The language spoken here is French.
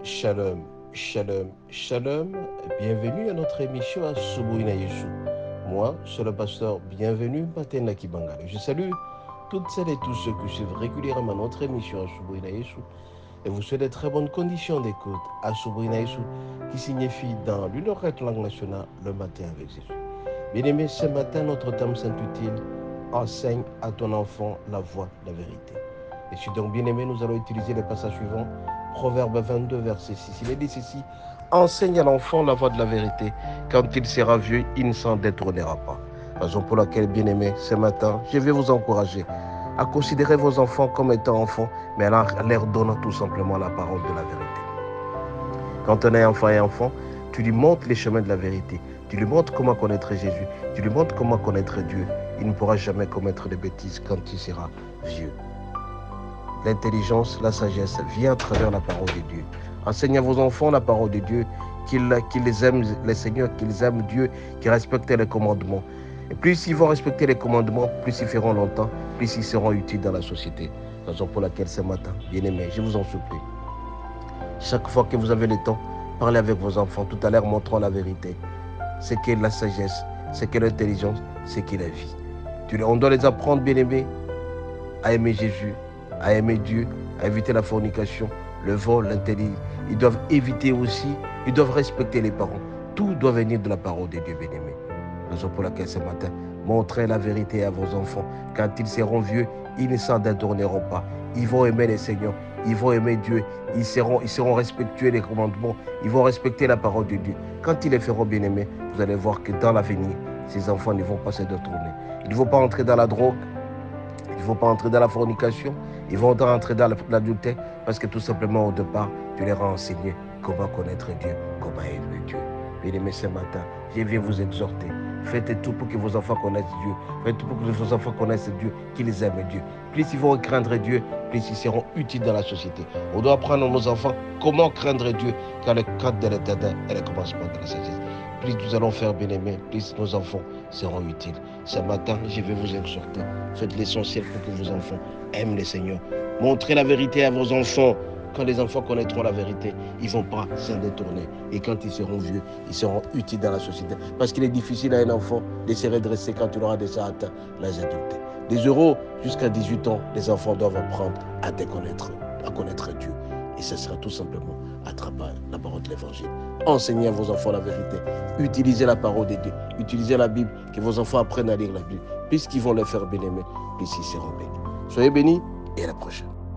Shalom, shalom, shalom. Bienvenue à notre émission à Subuina Yeshu. Moi, c'est le pasteur Bienvenue Matena Kibangale. Je salue toutes celles et tous ceux qui suivent régulièrement notre émission à Subuina Yeshu et vous souhaite de très bonnes conditions d'écoute à Subuina Yeshu qui signifie dans l'une autre langue nationale le matin avec Jésus. Bien-aimés, ce matin, notre thème s'intitule Enseigne à ton enfant la voie de la vérité. Et si donc bien-aimés, nous allons utiliser le passage suivant, Proverbe 22, verset 6. Il est dit ceci, enseigne à l'enfant la voie de la vérité. Quand il sera vieux, il ne s'en détournera pas. Raison pour laquelle, bien-aimés, ce matin, je vais vous encourager à considérer vos enfants comme étant enfants, mais en leur donnant tout simplement la parole de la vérité. Quand on est enfant et enfant, tu lui montres les chemins de la vérité. Tu lui montres comment connaître Jésus. Tu lui montres comment connaître Dieu. Il ne pourra jamais commettre de bêtises quand il sera vieux. L'intelligence, la sagesse vient à travers la parole de Dieu. Enseignez à vos enfants la parole de Dieu, qu'ils aiment le Seigneur, qu'ils aiment Dieu, qu'ils respectent les commandements. Et plus ils vont respecter les commandements, plus ils feront longtemps, plus ils seront utiles dans la société. Raison pour laquelle ce matin, bien-aimés, je vous en supplie. Chaque fois que vous avez le temps, parlez avec vos enfants, tout à l'heure montrant la vérité. C'est qu'est la sagesse, c'est qu'est l'intelligence, c'est qu'est la vie. On doit les apprendre, bien-aimés, à aimer Jésus, à aimer Dieu, à éviter la fornication, le vol, l'intelligence. Ils doivent éviter aussi, ils doivent respecter les parents. Tout doit venir de la parole de Dieu, bien-aimé. Raison pour laquelle ce matin, montrez la vérité à vos enfants. Quand ils seront vieux, ils ne s'en détourneront pas. Ils vont aimer le Seigneur, ils vont aimer Dieu, ils seront respectueux des commandements, ils vont respecter la parole de Dieu. Quand ils les feront, bien-aimés, vous allez voir que dans l'avenir, ces enfants ne vont pas se détourner. Ils ne vont pas entrer dans la drogue, ils ne vont pas entrer dans la fornication, ils vont entrer dans l'adultère parce que tout simplement au départ, tu leur as enseigné comment connaître Dieu, comment aimer Dieu. Bien-aimés, ce matin, je viens vous exhorter. Faites tout pour que vos enfants connaissent Dieu. Faites tout pour que vos enfants connaissent Dieu, qu'ils aiment Dieu. Plus ils vont craindre Dieu, plus ils seront utiles dans la société. On doit apprendre à nos enfants comment craindre Dieu, car le cadre de l'éternel est le commencement de la sagesse. Plus nous allons faire, bien-aimés, plus nos enfants seront utiles. Ce matin, je vais vous exhorter. Faites l'essentiel pour que vos enfants aiment le Seigneur. Montrez la vérité à vos enfants. Quand les enfants connaîtront la vérité, ils ne vont pas s'en détourner. Et quand ils seront vieux, ils seront utiles dans la société. Parce qu'il est difficile à un enfant de se redresser quand il aura déjà atteint l'âge adulte. Des 0 jusqu'à 18 ans, les enfants doivent apprendre à connaître Dieu. Et ce sera tout simplement à travers la parole de l'Évangile. Enseignez à vos enfants la vérité. Utilisez la parole de Dieu. Utilisez la Bible, que vos enfants apprennent à lire la Bible. Puisqu'ils vont le faire, bien-aimés, plus ils seront bénis. Soyez bénis et à la prochaine.